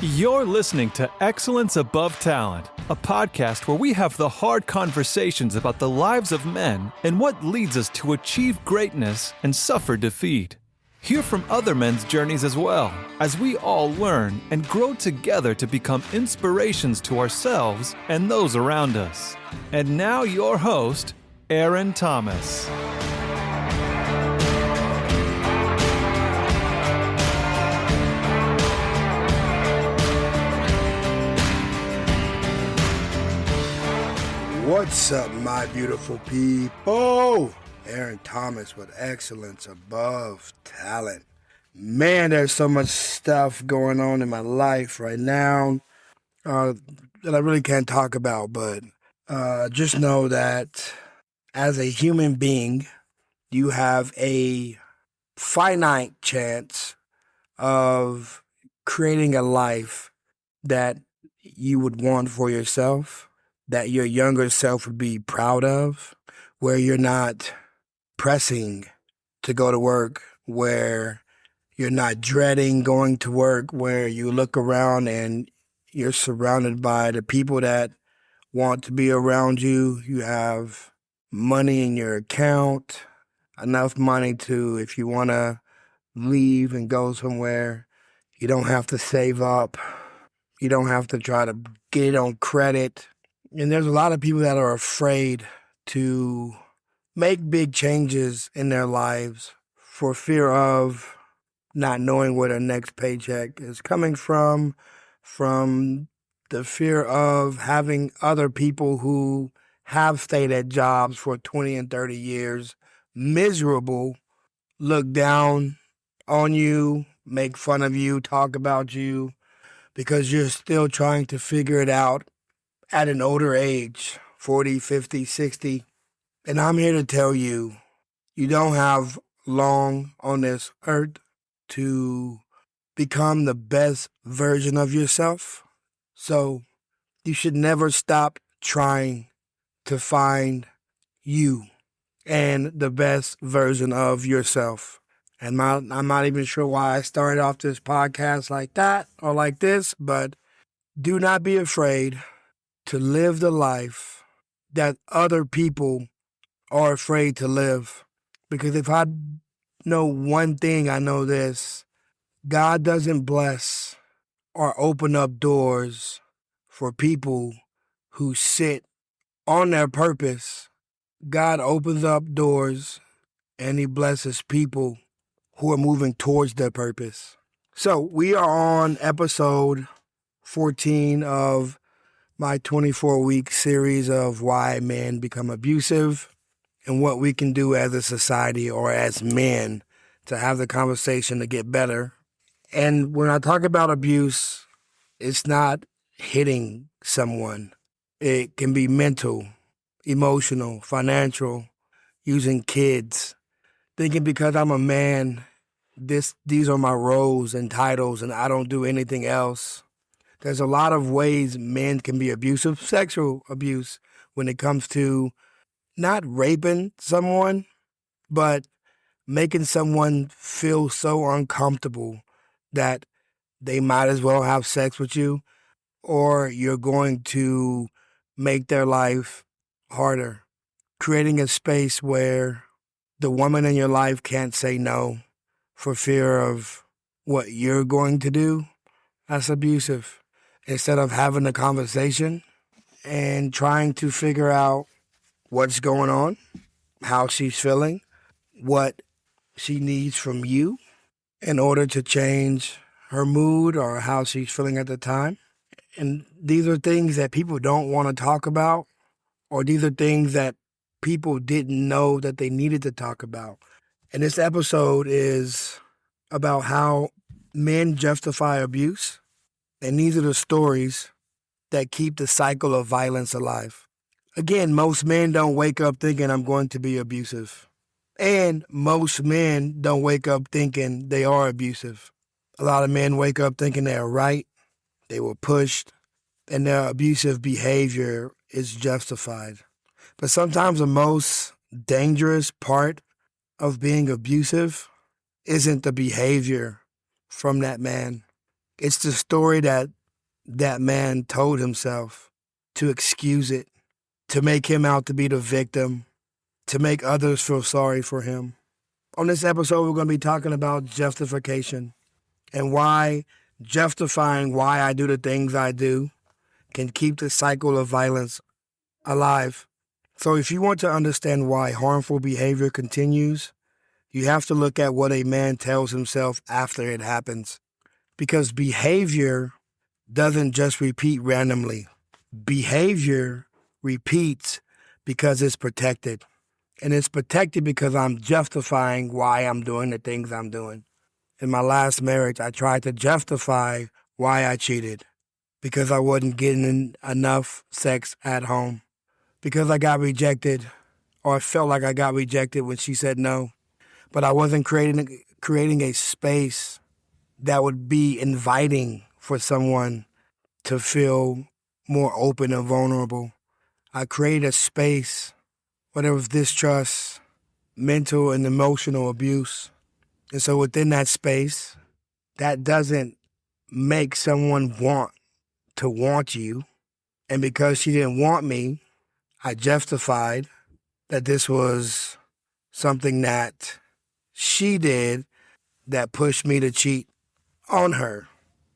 You're listening to Excellence Above Talent, a podcast where we have the hard conversations about the lives of men and what leads us to achieve greatness and suffer defeat. Hear from other men's journeys as well, as we all learn and grow together to become inspirations to ourselves and those around us. And now your host, Aaron Thomas. What's up, my beautiful people? Aaron Thomas with Excellence Above Talent. Man, there's so much stuff going on in my life right now that I really can't talk about, but just know that as a human being, you have a finite chance of creating a life that you would want for yourself, that your younger self would be proud of, where you're not pressing to go to work, where you're not dreading going to work, where you look around and you're surrounded by the people that want to be around you. You have money in your account, enough money to, if you want to leave and go somewhere, you don't have to save up. You don't have to try to get it on credit. And there's a lot of people that are afraid to make big changes in their lives for fear of not knowing where their next paycheck is coming from the fear of having other people who have stayed at jobs for 20 and 30 years, miserable, look down on you, make fun of you, talk about you, because you're still trying to figure it out at an older age, 40, 50, 60. And I'm here to tell you, you don't have long on this earth to become the best version of yourself. So you should never stop trying to find you and the best version of yourself. And I'm not even sure why I started off this podcast like that or like this, but do not be afraid to live the life that other people are afraid to live. Because if I know one thing, I know this: God doesn't bless or open up doors for people who sit on their purpose. God opens up doors and he blesses people who are moving towards their purpose. So we are on episode 14 of my 24-week series of why men become abusive and what we can do as a society or as men to have the conversation to get better. And when I talk about abuse, it's not hitting someone. It can be mental, emotional, financial, using kids, thinking because I'm a man, these are my roles and titles and I don't do anything else. There's a lot of ways men can be abusive, sexual abuse, when it comes to not raping someone, but making someone feel so uncomfortable that they might as well have sex with you, or you're going to make their life harder, creating a space where the woman in your life can't say no for fear of what you're going to do. That's abusive. Instead of having a conversation and trying to figure out what's going on, how she's feeling, what she needs from you in order to change her mood or how she's feeling at the time. And these are things that people don't want to talk about, or these are things that people didn't know that they needed to talk about. And this episode is about how men justify abuse. And these are the stories that keep the cycle of violence alive. Again, most men don't wake up thinking I'm going to be abusive. And most men don't wake up thinking they are abusive. A lot of men wake up thinking they are right, they were pushed, and their abusive behavior is justified. But sometimes the most dangerous part of being abusive isn't the behavior from that man. It's the story that that man told himself to excuse it, to make him out to be the victim, to make others feel sorry for him. On this episode, we're going to be talking about justification and why justifying why I do the things I do can keep the cycle of violence alive. So if you want to understand why harmful behavior continues, you have to look at what a man tells himself after it happens. Because behavior doesn't just repeat randomly. Behavior repeats because it's protected. And it's protected because I'm justifying why I'm doing the things I'm doing. In my last marriage, I tried to justify why I cheated. Because I wasn't getting enough sex at home. Because I got rejected, or I felt like I got rejected when she said no. But I wasn't creating a space that would be inviting for someone to feel more open and vulnerable. I created a space where there was distrust, mental and emotional abuse. And so within that space, that doesn't make someone want to want you. And because she didn't want me, I justified that this was something that she did that pushed me to cheat on her.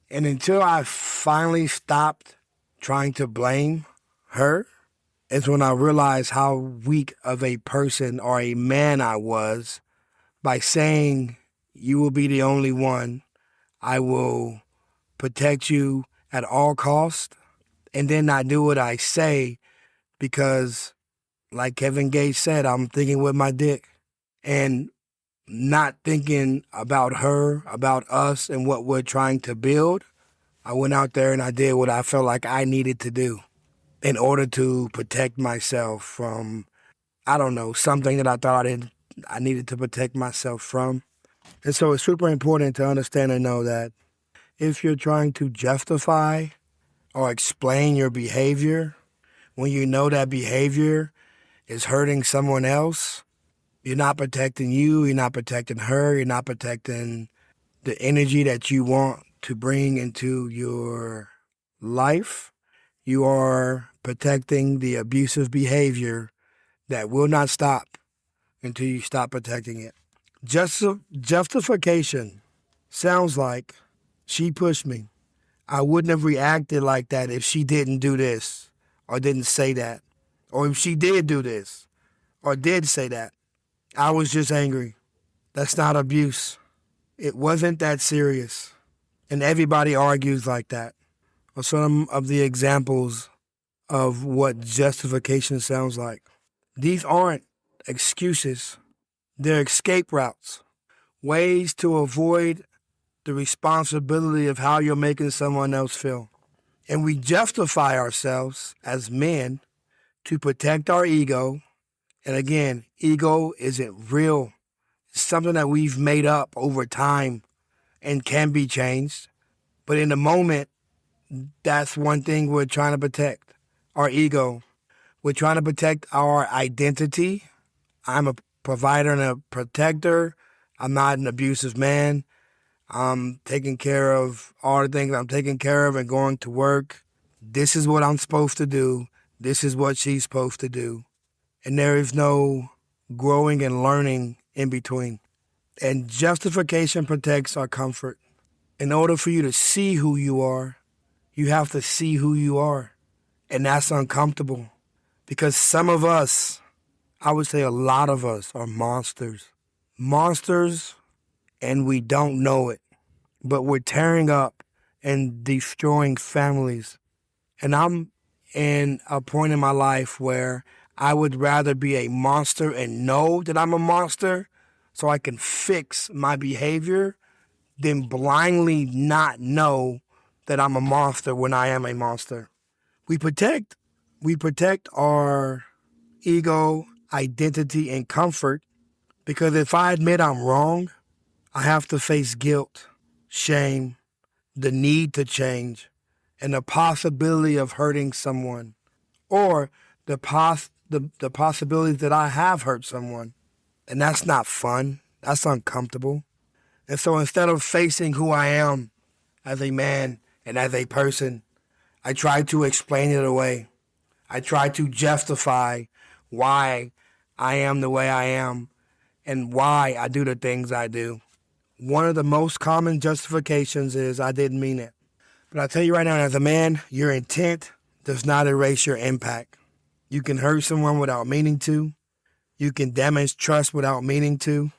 And until I finally stopped trying to blame her, is when I realized how weak of a person or a man I was by saying, you will be the only one. I will protect you at all costs, and then not do what I say because, like Kevin Gates said, I'm thinking with my dick and not thinking about her, about us, and what we're trying to build. I went out there and I did what I felt like I needed to do in order to protect myself from, I don't know, something that I thought I needed to protect myself from. And so it's super important to understand and know that if you're trying to justify or explain your behavior, when you know that behavior is hurting someone else, you're not protecting you, you're not protecting her, you're not protecting the energy that you want to bring into your life. You are protecting the abusive behavior that will not stop until you stop protecting it. Justification sounds like she pushed me. I wouldn't have reacted like that if she didn't do this or didn't say that. Or if she did do this or did say that. I was just angry. That's not abuse. It wasn't that serious. And everybody argues like that. Or some of the examples of what justification sounds like. These aren't excuses. They're escape routes. Ways to avoid the responsibility of how you're making someone else feel. And we justify ourselves as men to protect our ego. And again, ego isn't real. It's something that we've made up over time and can be changed. But in the moment, that's one thing we're trying to protect, our ego. We're trying to protect our identity. I'm a provider and a protector. I'm not an abusive man. I'm taking care of all the things I'm taking care of and going to work. This is what I'm supposed to do. This is what she's supposed to do. And there is no growing and learning in between. And justification protects our comfort. In order for you to see who you are, you have to see who you are. And that's uncomfortable. Because some of us, I would say a lot of us, are monsters. Monsters, and we don't know it. But we're tearing up and destroying families. And I'm in a point in my life where I would rather be a monster and know that I'm a monster so I can fix my behavior than blindly not know that I'm a monster when I am a monster. We protect our ego, identity, and comfort because if I admit I'm wrong, I have to face guilt, shame, the need to change, and the possibility of hurting someone, or the possibility that I have hurt someone. And that's not fun. That's uncomfortable. And so instead of facing who I am as a man and as a person. I try to explain it away. I try to justify why I am the way I am and why I do the things I do. One of the most common justifications is I didn't mean it. But I tell you right now, as a man, your intent does not erase your impact. You can hurt someone without meaning to. You can damage trust without meaning to.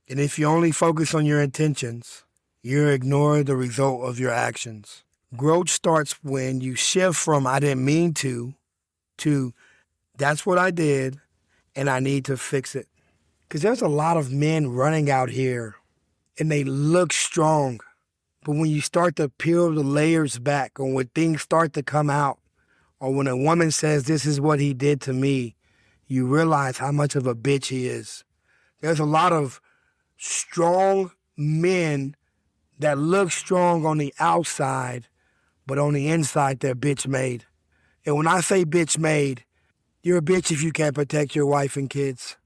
And if you only focus on your intentions, you ignore the result of your actions. Growth starts when you shift from I didn't mean to that's what I did and I need to fix it. Because there's a lot of men running out here and they look strong. But when you start to peel the layers back, or when things start to come out, or when a woman says, this is what he did to me, you realize how much of a bitch he is. There's a lot of strong men that look strong on the outside, but on the inside, they're bitch made. And when I say bitch made, you're a bitch if you can't protect your wife and kids.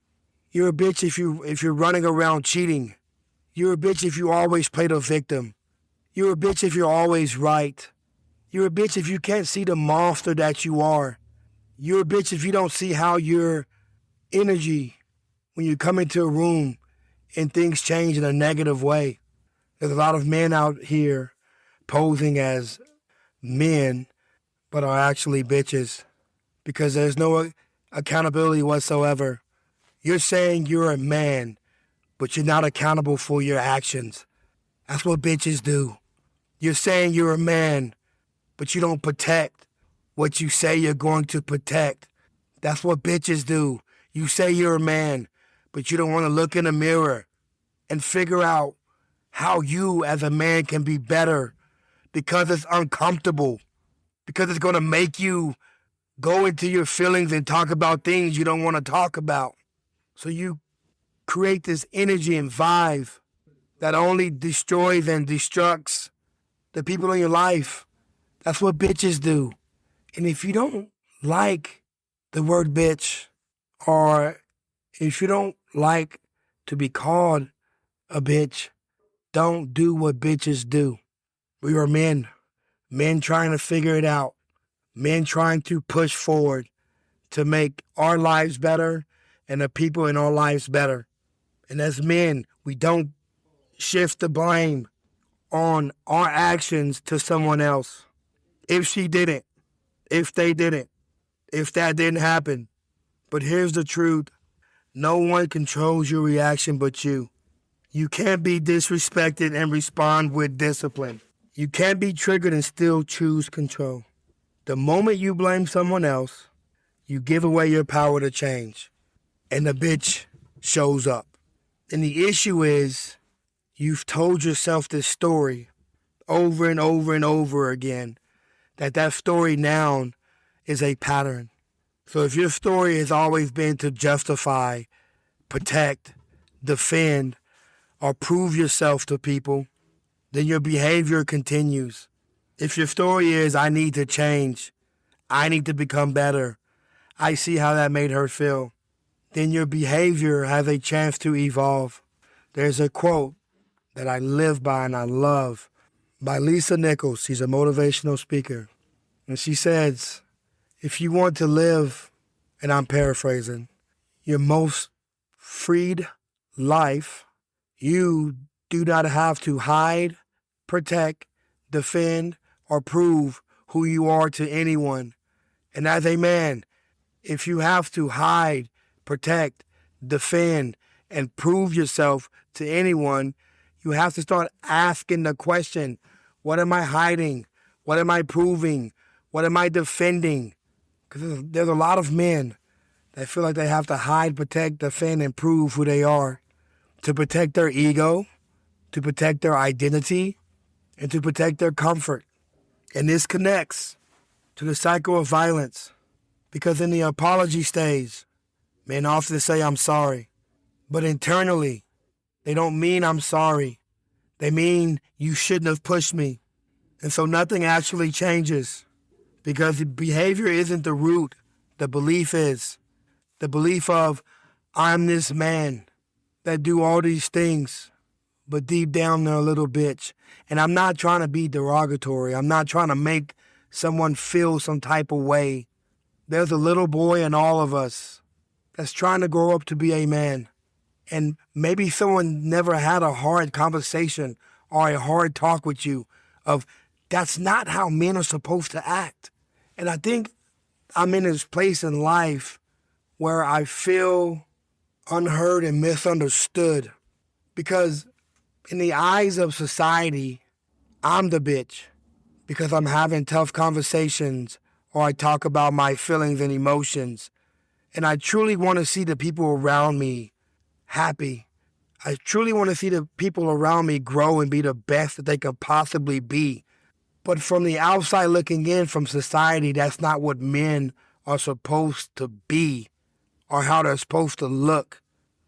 You're a bitch if you're running around cheating. You're a bitch if you always play the victim. You're a bitch if you're always right. You're a bitch if you can't see the monster that you are. You're a bitch if you don't see how your energy, when you come into a room and things change in a negative way. There's a lot of men out here posing as men, but are actually bitches because there's no accountability whatsoever. You're saying you're a man, but you're not accountable for your actions. That's what bitches do. You're saying you're a man, but you don't protect what you say you're going to protect. That's what bitches do. You say you're a man, but you don't want to look in the mirror and figure out how you as a man can be better because it's uncomfortable, because it's going to make you go into your feelings and talk about things you don't want to talk about. So you create this energy and vibe that only destroys and destructs the people in your life. That's what bitches do. And if you don't like the word bitch, or if you don't like to be called a bitch, don't do what bitches do. We are men trying to figure it out, men trying to push forward to make our lives better and the people in our lives better. And as men, we don't shift the blame on our actions to someone else. If she didn't, if they didn't, if that didn't happen. But here's the truth. No one controls your reaction but you. You can't be disrespected and respond with discipline. You can't be triggered and still choose control. The moment you blame someone else, you give away your power to change. And the bitch shows up. And the issue is, you've told yourself this story over and over and over again, that story now is a pattern. So if your story has always been to justify, protect, defend, or prove yourself to people, then your behavior continues. If your story is, I need to change, I need to become better, I see how that made her feel, then your behavior has a chance to evolve. There's a quote that I live by and I love by Lisa Nichols. She's a motivational speaker. And she says, if you want to live, and I'm paraphrasing, your most freed life, you do not have to hide, protect, defend, or prove who you are to anyone. And as a man, if you have to hide, protect, defend, and prove yourself to anyone, you have to start asking the question, what am I hiding? What am I proving? What am I defending? Because there's a lot of men that feel like they have to hide, protect, defend, and prove who they are to protect their ego, to protect their identity, and to protect their comfort. And this connects to the cycle of violence, because in the apology stage, men often say, I'm sorry. But internally, they don't mean I'm sorry. They mean you shouldn't have pushed me. And so nothing actually changes, because the behavior isn't the root. The belief is. The belief of, I'm this man that do all these things, but deep down they're a little bitch. And I'm not trying to be derogatory. I'm not trying to make someone feel some type of way. There's a little boy in all of us that's trying to grow up to be a man. And maybe someone never had a hard conversation or a hard talk with you of that's not how men are supposed to act. And I think I'm in this place in life where I feel unheard and misunderstood because in the eyes of society, I'm the bitch because I'm having tough conversations or I talk about my feelings and emotions. And I truly want to see the people around me happy. I truly want to see the people around me grow and be the best that they could possibly be. But from the outside looking in from society, that's not what men are supposed to be or how they're supposed to look.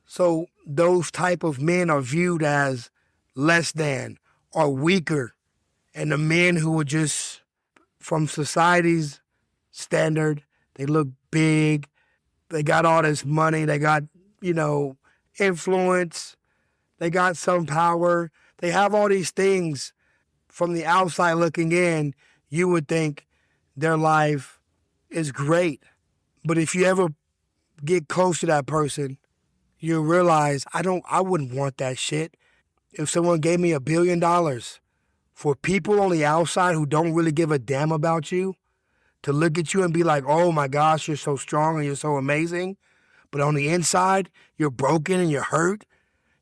So those type of men are viewed as less than or weaker. And the men who are just from society's standard, they look big, they got all this money, they got, influence, they got some power, they have all these things. From the outside looking in, you would think their life is great. But if you ever get close to that person, you'll realize I wouldn't want that shit. If someone gave me $1 billion for people on the outside who don't really give a damn about you, to look at you and be like, oh my gosh, you're so strong and you're so amazing. But on the inside, you're broken and you're hurt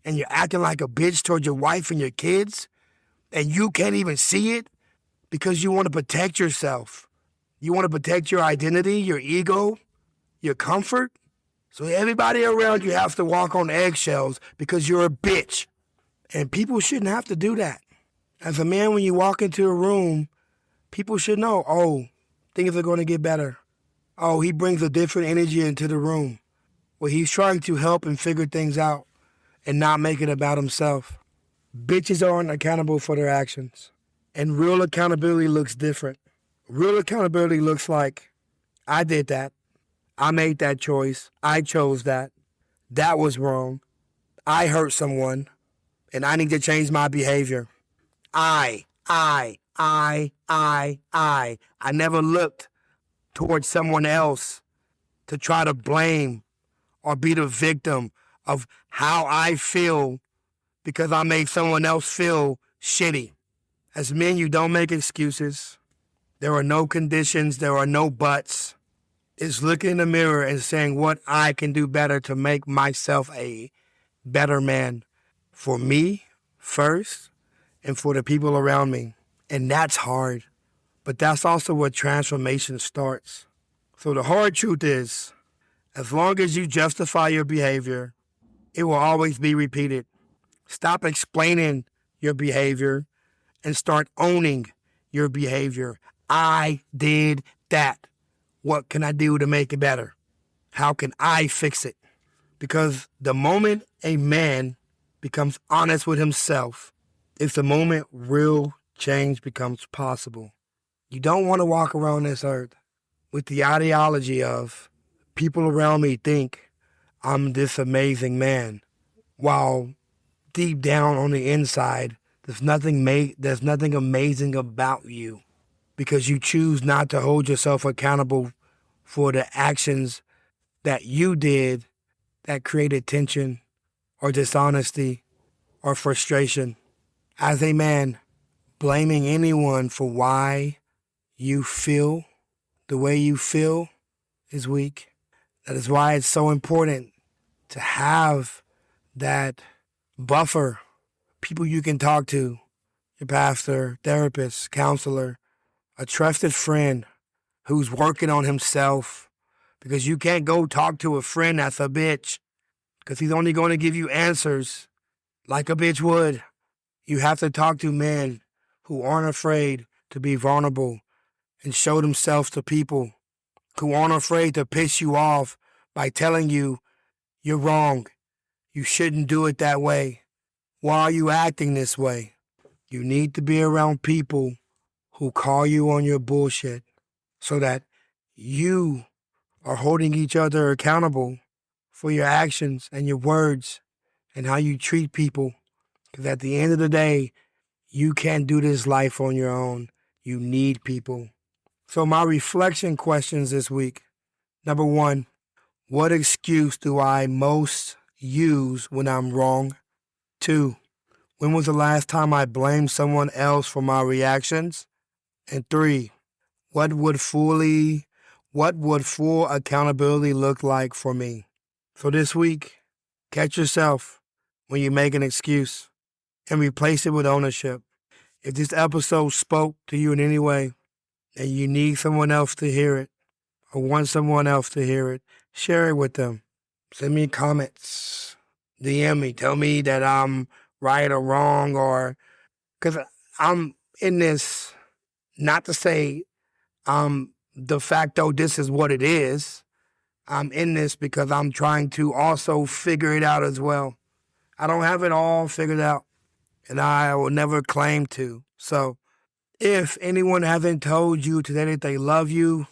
and you're acting like a bitch towards your wife and your kids. And you can't even see it because you want to protect yourself. You want to protect your identity, your ego, your comfort. So everybody around you has to walk on eggshells because you're a bitch. And people shouldn't have to do that. As a man, when you walk into a room, people should know, oh, things are going to get better. Oh, he brings a different energy into the room. Well, he's trying to help and figure things out and not make it about himself. Bitches aren't accountable for their actions. And real accountability looks different. Real accountability looks like, I did that. I made that choice. I chose that. That was wrong. I hurt someone, and I need to change my behavior. I never looked towards someone else to try to blame or be the victim of how I feel because I made someone else feel shitty. As men, you don't make excuses. There are no conditions. There are no buts. It's looking in the mirror and saying what I can do better to make myself a better man for me first and for the people around me. And that's hard. But that's also where transformation starts. So the hard truth is, as long as you justify your behavior, it will always be repeated. Stop explaining your behavior and start owning your behavior. I did that. What can I do to make it better? How can I fix it? Because the moment a man becomes honest with himself, it's the moment real change becomes possible. You don't want to walk around this earth with the ideology of people around me think I'm this amazing man, while deep down on the inside, there's nothing amazing about you because you choose not to hold yourself accountable for the actions that you did that created tension or dishonesty or frustration. As a man, blaming anyone for why you feel the way you feel is weak. That is why it's so important to have that buffer, people you can talk to, your pastor, therapist, counselor, a trusted friend who's working on himself, because you can't go talk to a friend that's a bitch because he's only going to give you answers like a bitch would. You have to talk to men who aren't afraid to be vulnerable and show themselves to people, who aren't afraid to piss you off by telling you you're wrong. You shouldn't do it that way. Why are you acting this way? You need to be around people who call you on your bullshit so that you are holding each other accountable for your actions and your words and how you treat people. Because at the end of the day, you can't do this life on your own. You need people. So my reflection questions this week. Number 1, what excuse do I most use when I'm wrong? 2, when was the last time I blamed someone else for my reactions? And 3, what would full accountability look like for me? So this week, catch yourself when you make an excuse and replace it with ownership. If this episode spoke to you in any way and you need someone else to hear it or want someone else to hear it, share it with them. Send me comments. DM me. Tell me that I'm right or wrong, or because I'm in this, not to say de facto this is what it is. I'm in this because I'm trying to also figure it out as well. I don't have it all figured out, and I will never claim to. So if anyone hasn't told you today that they love you,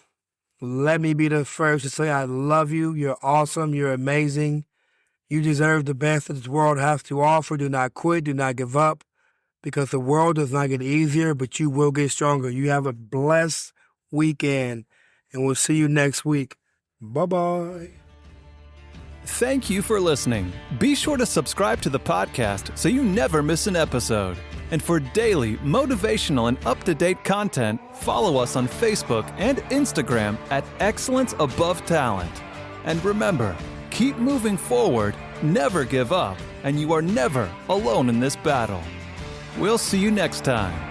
let me be the first to say I love you. You're awesome. You're amazing. You deserve the best that this world has to offer. Do not quit. Do not give up, because the world does not get easier, but you will get stronger. You have a blessed weekend, and we'll see you next week. Bye-bye. Thank you for listening. Be sure to subscribe to the podcast so you never miss an episode. And for daily, motivational, and up-to-date content, follow us on Facebook and Instagram at Excellence Above Talent. And remember, keep moving forward, never give up, and you are never alone in this battle. We'll see you next time.